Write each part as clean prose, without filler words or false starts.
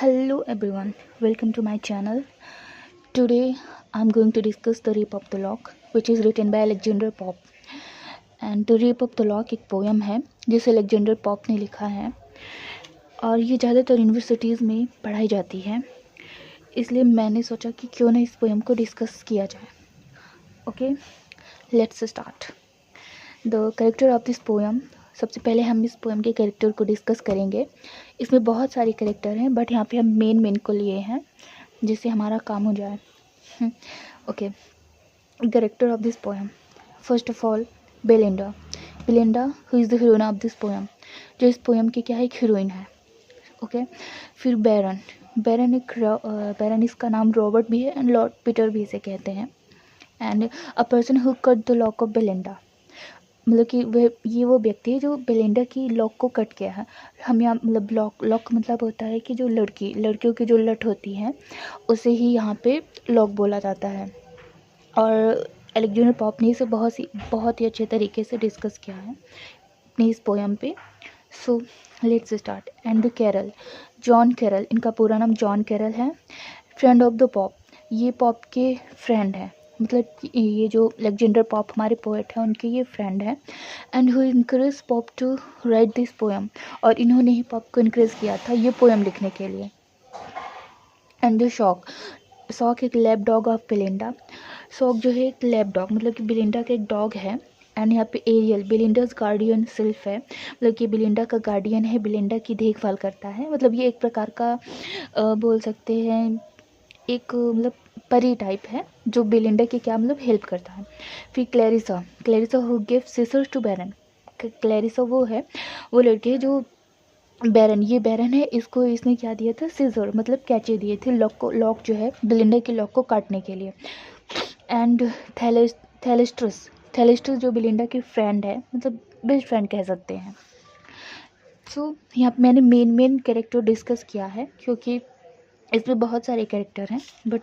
Hello everyone, welcome to my channel. Today I'm going to discuss The Rape of the Lock, which is written by Alexander Pope. And The Rape of the Lock एक poem है जिसे Alexander Pope ने लिखा है और ये ज़्यादातर universities में पढ़ाई जाती है, इसलिए मैंने सोचा कि क्यों ना इस पोयम को डिस्कस किया जाए. Okay, let's start. The character of this poem. सबसे पहले हम इस पोएम के कैरेक्टर को डिस्कस करेंगे. इसमें बहुत सारे कैरेक्टर हैं, बट यहाँ पे हम मेन को लिए हैं जिससे हमारा काम हो जाए. Okay, character of this poem. First of all Belinda. Belinda who is the heroine of this poem, जो इस पोएम की क्या है, एक हीरोइन है. ओके, फिर बैरन. बैरन इसका नाम रॉबर्ट भी है एंड लॉर्ड पीटर भी इसे कहते हैं. And a person who cut the lock of Belinda, मतलब कि वो व्यक्ति है जो बेलिंडा की लॉक को कट किया है. हम यहाँ मतलब लॉक मतलब होता है कि जो लड़कियों की जो लट होती है उसे ही यहाँ पे लॉक बोला जाता है. और अलेक्जेंडर पॉप ने इसे बहुत ही अच्छे तरीके से डिस्कस किया है अपनी इस पोएम पे. So let's start. And the Caryll. John Caryll, इनका पूरा नाम जॉन कैरल है. फ्रेंड ऑफ द पॉप, ये पॉप के फ्रेंड है, मतलब ये जो अलेक्जेंडर पॉप हमारे पोएट हैं उनके ये फ्रेंड हैं. And who encourage Pope to write this poem, और इन्होंने ही पॉप को इनकरेज किया था ये पोएम लिखने के लिए. And the shock. शॉक एक lab dog of Belinda. Shock जो है एक लैब डॉग, मतलब कि बेलिंडा का एक डॉग है. एंड यहाँ पे एरियल बेलिंडाज गार्डियन सेल्फ है, मतलब कि बेलिंडा का गार्डियन है, बेलिंडा की देखभाल करता है. मतलब ये एक प्रकार का बोल सकते हैं एक मतलब परी टाइप है जो बेलिंडा की क्या मतलब हेल्प करता है. फिर Clarissa who give scissors to baron. Clarissa वो लड़की है जो बैरन है, इसने क्या दिया था, सीजर मतलब कैंची दिए थे लॉक जो है बेलिंडा के लॉक को काटने के लिए. एंड थैलेस्ट्रस जो बेलिंडा की फ्रेंड है, मतलब बेस्ट फ्रेंड कह सकते हैं. सो यहाँ पे मैंने मेन कैरेक्टर डिस्कस किया है क्योंकि इसमें बहुत सारे कैरेक्टर हैं, बट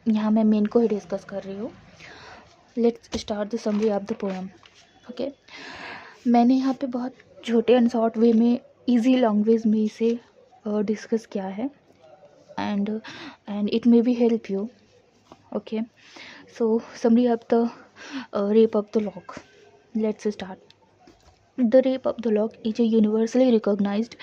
यहाँ मैं मेन को ही डिस्कस कर रही हूँ. Let's start the summary of the poem. Okay, मैंने यहाँ पे बहुत छोटे एंड शॉर्ट वे में इजी लैंग्वेज में इसे डिस्कस किया है. And it may be help you. Okay, so summary of the rape of the lock. Let's start. The Rape of the Lock is a universally recognized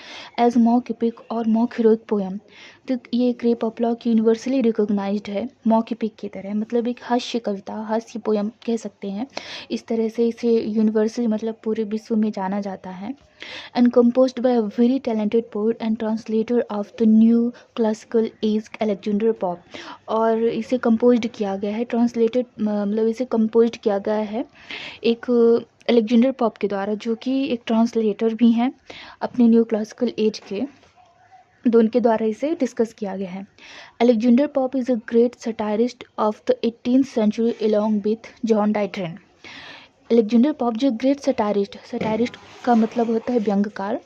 as mock epic और mock heroic poem. तो ये एक rape of lock universally recognized है mock epic की तरह, मतलब एक हास्य कविता, हास्य पोएम कह सकते हैं. इस तरह से इसे यूनिवर्सली मतलब पूरे विश्व में जाना जाता है. And composed by a very talented poet and translator of the new classical age Alexander Pope. और इसे कंपोज्ड किया गया है, ट्रांसलेटेड मतलब इसे कंपोज्ड किया गया है एक अलेक्जेंडर पॉप के द्वारा, जो कि एक ट्रांसलेटर भी हैं अपने न्यू क्लासिकल एज के, तो उनके द्वारा इसे डिस्कस किया गया है. Alexander Pope is a great satirist of the 18th century along with John Dryden. Alexander Pope जो ग्रेट सटायरिस्ट का मतलब होता है व्यंग्यकार,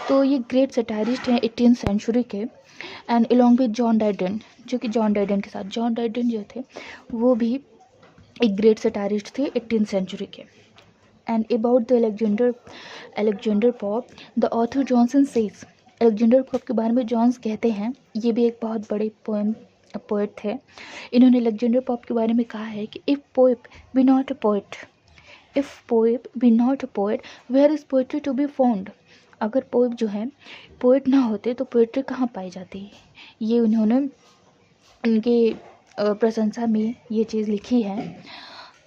तो ये ग्रेट सटायरिस्ट हैं 18th सेंचुरी के. एंड अलॉन्ग विथ जॉन डाइड्रेन, जो कि जॉन डाइड्रेन के साथ, जॉन डाइड्रेन जो थे वो भी एक ग्रेट सटायरिस्ट थे 18th सेंचुरी के. And about the Alexander Pope, the author Johnson says, Alexander Pope के बारे में जॉन्स कहते हैं, ये भी एक बहुत बड़े पोएट थे. इन्होंने अलेक्जेंडर पॉप के बारे में कहा है कि if poet be not a poet where is poetry to be found. अगर पोएट जो है पोएट ना होते तो पोएट्री कहाँ पाई जाती. ये उन्होंने उनके प्रशंसा में ये चीज़ लिखी है.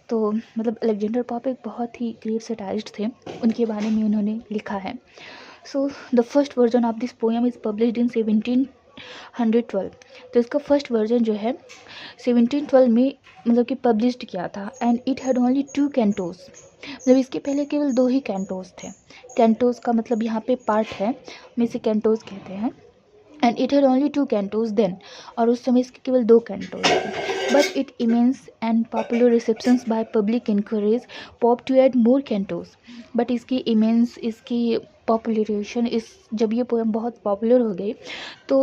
तो मतलब अलेक्जेंडर पॉप एक बहुत ही ग्रेट सटायरिस्ट थे, उनके बारे में उन्होंने लिखा है. So the first version of this poem is published in 1712. तो इसका फर्स्ट वर्जन जो है 1712 में मतलब कि पब्लिश्ड किया था. And it had only 2 cantos, मतलब इसके पहले केवल 2 ही कैंटोज थे. कैंटोज का मतलब यहाँ पे पार्ट है, में से कैंटोज कहते हैं. And it had only 2 cantos then, और उस समय इसके केवल 2 कैंटोज थे. But it immense and popular receptions by public encourage Pope to add more cantos. But इसकी पॉपुलरेशन जब ये पोएम बहुत पॉपुलर हो गई तो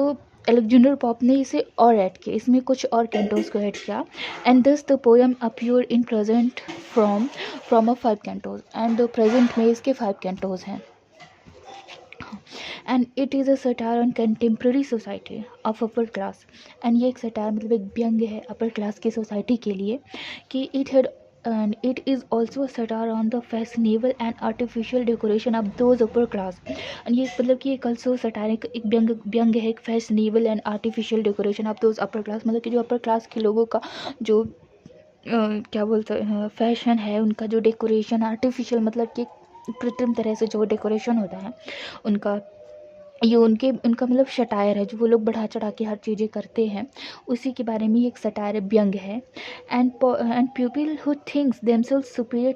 अलेक्जेंडर पॉप ने इसे और ऐड किया, इसमें कुछ और कैंटोज को ऐड किया. एंड दस the poem appear in present from a 5 cantos. And present में इसके 5 कैंटोज हैं. And it is a satire on contemporary society of upper class. And ये एक सटायर मतलब एक व्यंग्य है अपर क्लास की सोसाइटी के लिए कि it had and it is also a satire on the fashionable and artificial decoration of those upper class। and ये मतलब कि एक also satire एक व्यंग है एक fashionable and artificial decoration of those upper class, मतलब कि जो अपर क्लास के लोगों का जो क्या बोलते हैं फैशन है, उनका जो डेकोरेशन आर्टिफिशियल मतलब कि कृत्रिम तरह से जो डेकोरेशन होता है उनका, ये उनका मतलब सटायर है जो वो लोग बढ़ा चढ़ा के हर चीज़ें करते हैं, उसी के बारे में एक सटायर व्यंग है। And people who thinks themselves superior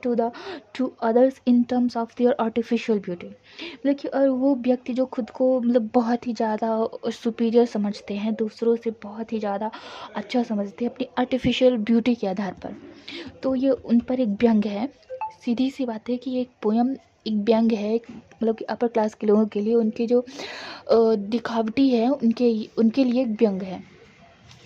to others in terms of their artificial beauty, मतलब कि और वो व्यक्ति जो खुद को मतलब बहुत ही ज़्यादा सुपीरियर समझते हैं, दूसरों से बहुत ही ज़्यादा अच्छा समझते हैं अपनी आर्टिफिशियल ब्यूटी के आधार पर, तो ये उन पर एक व्यंग है। सीधी सी बात है कि एक पोयम एक व्यंग है, मतलब कि अपर क्लास के लोगों के लिए उनके जो दिखावटी है उनके लिए एक व्यंग है।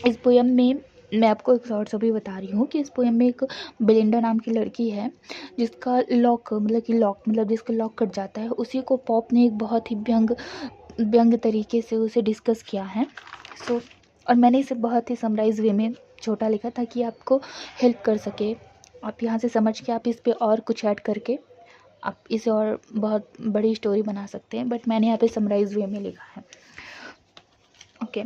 इस पोयम में मैं आपको एक शॉर्ट सा भी बता रही हूँ कि इस पोयम में एक बेलिंडा नाम की लड़की है जिसका लॉक मतलब जिसका लॉक कट जाता है, उसी को पॉप ने एक बहुत ही व्यंग तरीके से उसे डिस्कस किया है। और मैंने इसे बहुत ही समराइज वे में छोटा लिखा ताकि आपको हेल्प कर सके, आप यहाँ से समझ के आप इस पर और कुछ ऐड करके आप इसे और बहुत बड़ी स्टोरी बना सकते हैं, बट मैंने यहाँ पे समराइज वे में लिखा है। Okay,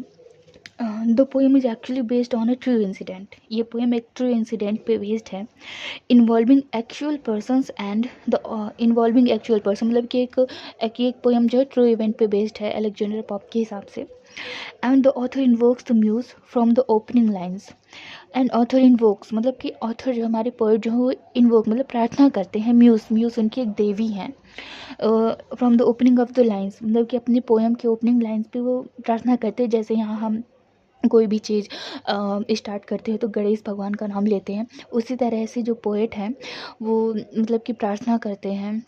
the poem is actually based on a true incident. ये पोएम एक ट्रू इंसिडेंट पे बेस्ड है, involving actual persons and the involving actual person, मतलब कि एक पोएम जो है ट्रू इवेंट पे बेस्ड है अलेक्जेंडर पॉप के हिसाब से। And the author invokes the muse from the opening lines. And author invokes मतलब कि ऑथर जो हमारे पोएट जो है वो इन्वोक मतलब प्रार्थना करते हैं, म्यूज उनकी एक देवी हैं, from the opening of the lines मतलब कि अपनी पोएम के ओपनिंग लाइन्स पे वो प्रार्थना करते हैं। जैसे यहाँ हम कोई भी चीज़ स्टार्ट करते हैं तो गणेश भगवान का नाम लेते हैं, उसी तरह से जो पोएट हैं वो मतलब कि प्रार्थना करते हैं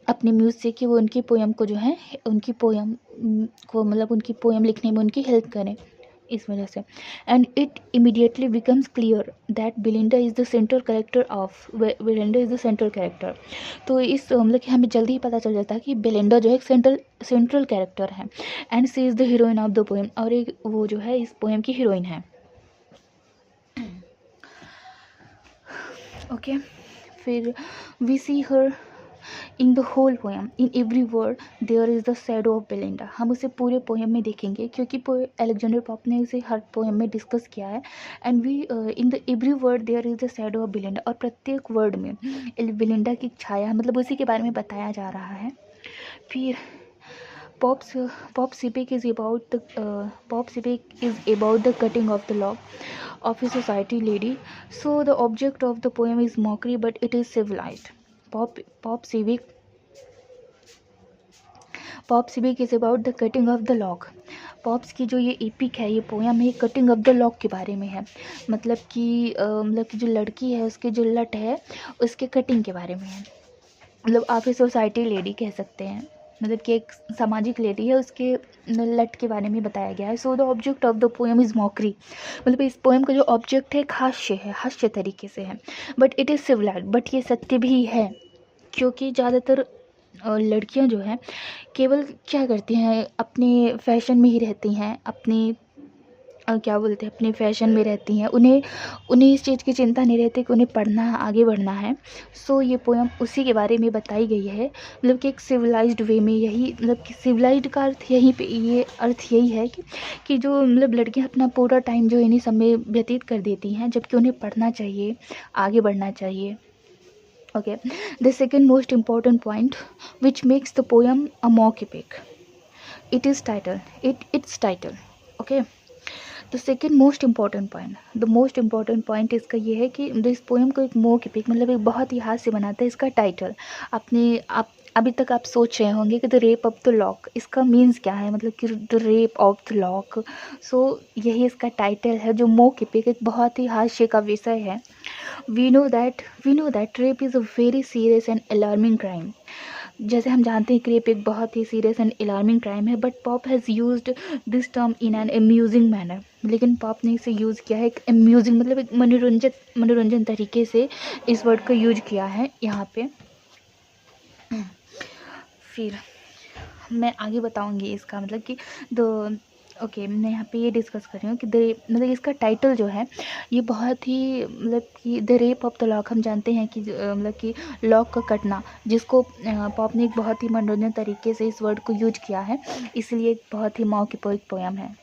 अपने म्यूज़ से कि वो उनकी पोएम को जो है उनकी पोएम को मतलब उनकी पोएम लिखने में उनकी हेल्प करें, इस वजह से। And it immediately becomes clear that Belinda is the central character. तो इस मतलब कि हमें जल्दी ही पता चल जाता है कि बेलिंडा जो है एक सेंट्रल कैरेक्टर है। And she is the heroine of the poem, और एक वो जो है इस पोएम की हीरोइन है। ओके, फिर we see her in the whole poem, in every word there is the shadow of Belinda. हम उसे पूरे पोएम में देखेंगे क्योंकि अलेक्जेंडर पॉप ने उसे हर पोएम में डिस्कस किया है। And we in the every word there is the shadow of Belinda, और प्रत्येक वर्ड में बेलिंडा की छाया मतलब उसी के बारे में बताया जा रहा है। फिर Pop Sipek is about the cutting of the lock of a society lady. So the object of the poem is mockery, but it is civilized. Pop Sipek is about the cutting of the lock. Pops की जो ये epic है, ये poem है, cutting of the lock के बारे में है, मतलब कि जो लड़की है उसकी जो लट है उसके कटिंग के बारे में है, मतलब आप इस सोसाइटी लेडी कह सकते हैं, मतलब कि एक सामाजिक लेडी है उसके लट के बारे में बताया गया है। So the object of the poem is mockery, मतलब इस पोएम का जो ऑब्जेक्ट है एक हास्य तरीके से है, but it is civilized, but ये सत्य भी है क्योंकि ज़्यादातर लड़कियां जो हैं केवल क्या करती हैं अपने फैशन में ही रहती हैं, अपनी क्या बोलते हैं अपने फैशन में रहती हैं, उन्हें इस चीज़ की चिंता नहीं रहती कि उन्हें पढ़ना है, आगे बढ़ना है। सो ये पोएम उसी के बारे में बताई गई है, मतलब कि एक सिविलाइज्ड वे में, यही मतलब कि सिविलाइज्ड का अर्थ यहीं पे ये अर्थ यही है कि जो मतलब लड़कियां अपना पूरा टाइम जो इन्हीं सब में व्यतीत कर देती हैं जबकि उन्हें पढ़ना चाहिए, आगे बढ़ना चाहिए। Okay, the second most important point which makes the poem a mock epic, its title. Okay, the second most important point इसका ये है कि इस पोएम को एक मोक एपिक मतलब एक बहुत ही हास्य बनाता है इसका टाइटल। आप अभी तक आप सोच रहे होंगे कि the rape of the lock इसका मीन्स क्या है, मतलब कि the rape of the lock. So यही इसका टाइटल है, जो मोक एपिक एक बहुत ही हास्य का विषय है। We know that rape is a very serious and alarming crime. जैसे हम जानते हैं कि रेप एक बहुत ही सीरियस एंड अलार्मिंग क्राइम है, but Pope has used this term in an amusing manner, लेकिन पॉप ने इसे यूज़ किया है एक अम्यूजिंग मतलब एक मनोरंजन तरीके से इस वर्ड का यूज किया है यहाँ पे। फिर मैं आगे बताऊंगी इसका मतलब कि द ओके मैं यहाँ पे ये डिस्कस कर रही हूँ कि द मतलब इसका टाइटल जो है ये बहुत ही मतलब कि the rape of the lock. हम जानते हैं कि मतलब कि लॉक का कटना, जिसको पॉप ने एक बहुत ही मनोरंजन तरीके से इस वर्ड को यूज किया है, इसलिए एक बहुत ही मौखिक पोयम है।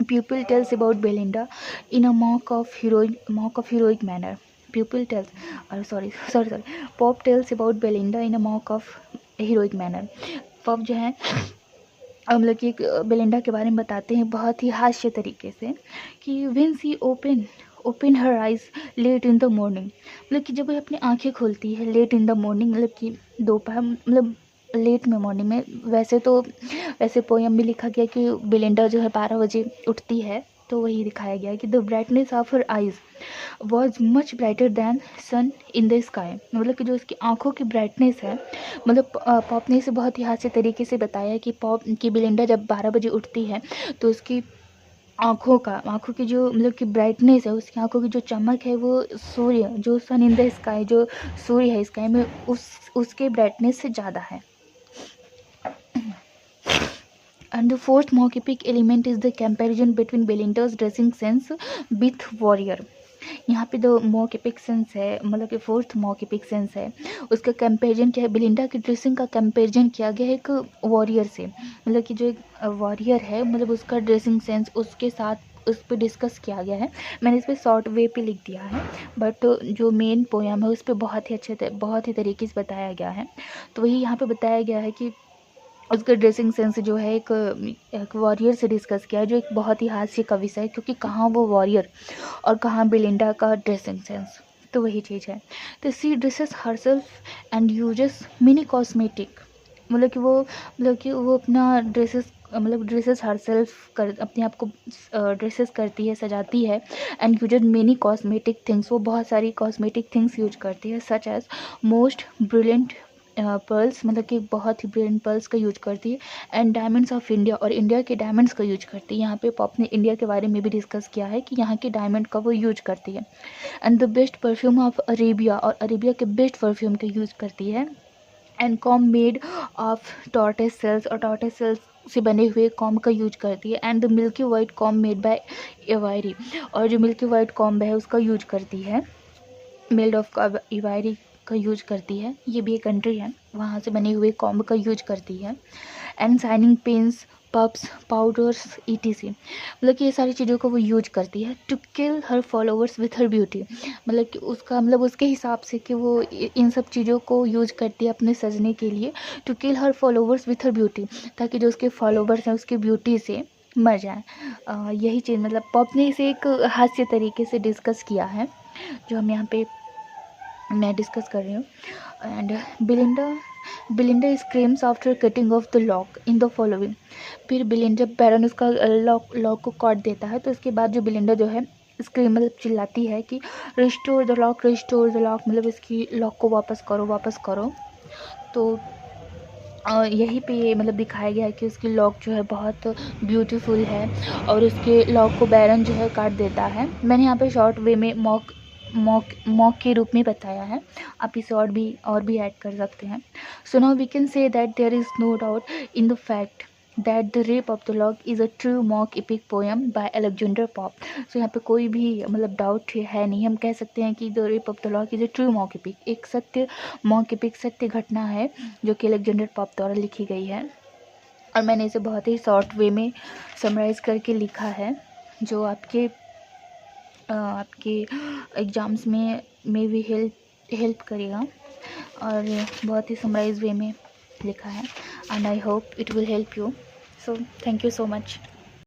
Pupil tells about Belinda in a mock of heroic manner. Pupil tells, sorry. Pop tells about Belinda in a mock of heroic manner. Pop जो है मतलब कि बेलिंडा के बारे में बताते हैं बहुत ही हास्य तरीके से कि when she open her eyes late in the morning, मतलब कि जब वह अपनी आंखें खोलती है लेट इन द मॉर्निंग, मतलब कि दोपहर मतलब लेट में मॉर्निंग में। वैसे पोयम में लिखा गया कि बेलिंडा जो है 12 बजे उठती है, तो वही दिखाया गया है कि the brightness of her eyes was much brighter than sun in the sky, मतलब कि जो उसकी आंखों की ब्राइटनेस है, मतलब पॉप ने इसे बहुत ही हास्य तरीके से बताया है कि बेलिंडा जब 12 बजे उठती है तो उसकी आँखों की जो मतलब कि ब्राइटनेस है, उसकी आँखों की जो चमक है वो सूर्य जो सन इन द स्काई, जो सूर्य है स्काई में उसके ब्राइटनेस से ज़्यादा है। And the fourth mock epic element is the comparison between Belinda's dressing sense with Warrior। यहाँ पे दो मॉक एपिक सेंस है, मतलब कि फोर्थ मॉक एपिक सेंस है, उसका कंपेरिजन क्या है, बेलिंडा की ड्रेसिंग का कंपेरिजन किया गया है एक वॉरियर से, मतलब कि जो एक वॉरियर है मतलब उसका ड्रेसिंग सेंस उसके साथ उस पर डिस्कस किया गया है। मैंने इस पर शॉर्ट वे पे लिख दिया है, बट जो मेन पोयम है उस पर बहुत ही तरीके से बताया गया है। तो वही यहाँ पे बताया गया है कि उसका ड्रेसिंग सेंस जो है एक वॉरियर से डिस्कस किया है, जो एक बहुत ही हास्य का विषय है, क्योंकि कहाँ वो वॉरियर और कहाँ बेलिंडा का ड्रेसिंग सेंस, तो वही चीज़ है। तो she dresses herself and uses mini cosmetic, मतलब कि वो अपना ड्रेसेस हरसेल्फ कर अपने आप को ड्रेसेस करती है, सजाती है, and uses many cosmetic things, वो बहुत सारी कॉस्मेटिक थिंग्स यूज करती है, such as most brilliant pearls, मतलब कि बहुत ही ब्रिलियंट पर्ल्स का यूज करती है, एंड डायमंड्स ऑफ इंडिया, और इंडिया के डायमंड्स का यूज करती है। यहाँ पे पॉप ने इंडिया के बारे में भी डिस्कस किया है कि यहाँ के डायमंड का वो यूज करती है। And the best perfume of Arabia, और अरेबिया के बेस्ट परफ्यूम का यूज करती है। And comb made of tortoise shells, और टॉर्टोइस सेल्स से बने हुए कॉम का यूज करती है। And the milky white comb made by ivory, और जो मिल्की वाइट कॉम्ब है उसका यूज करती है, मेड ऑफ इवायरी का यूज करती है, ये भी एक कंट्री है, वहाँ से बने हुए कॉम्ब का यूज करती है। And shining pens, puffs, powders ETC, मतलब कि ये सारी चीज़ों को वो यूज करती है to kill her followers with her beauty, मतलब कि उसके हिसाब से कि वो इन सब चीज़ों को यूज करती है अपने सजने के लिए, to kill her followers with her beauty, ताकि जो उसके फॉलोवर्स हैं उसकी ब्यूटी से मर जाए। यही चीज़ मतलब पॉप ने इसे एक हास्य तरीके से डिस्कस किया है, जो हम यहाँ पे मैं डिस्कस कर रही हूँ। And Belinda screams after cutting of the lock in the following, फिर बिलिंडा जब बैरन उसका लॉक को काट देता है तो उसके बाद जो बिलिंडा जो है स्क्रीम मतलब चिल्लाती है कि रिस्टोर द लॉक, मतलब इसकी लॉक को वापस करो। तो यहीं पे मतलब दिखाया गया है कि उसकी लॉक जो है बहुत ब्यूटीफुल है, और उसके लॉक को बैरन जो है काट देता है। मैंने यहाँ पे शॉर्ट वे में मॉक के रूप में बताया है, आप इसे और भी ऐड कर सकते हैं। So now we can say that there is no doubt in the fact that the rape of the lock is a true mock epic poem by Alexander Pope. So यहाँ पे कोई भी मतलब डाउट है नहीं, हम कह सकते हैं कि the rape of the lock is a true mock epic, एक सत्य घटना है जो कि अलेक्जेंडर पॉप द्वारा लिखी गई है, और मैंने इसे बहुत ही शॉर्ट वे में समराइज़ करके लिखा है, जो आपके एग्ज़ाम्स में भी हेल्प करेगा, और बहुत ही समराइज वे में लिखा है, and I hope it will help you. So thank you so much.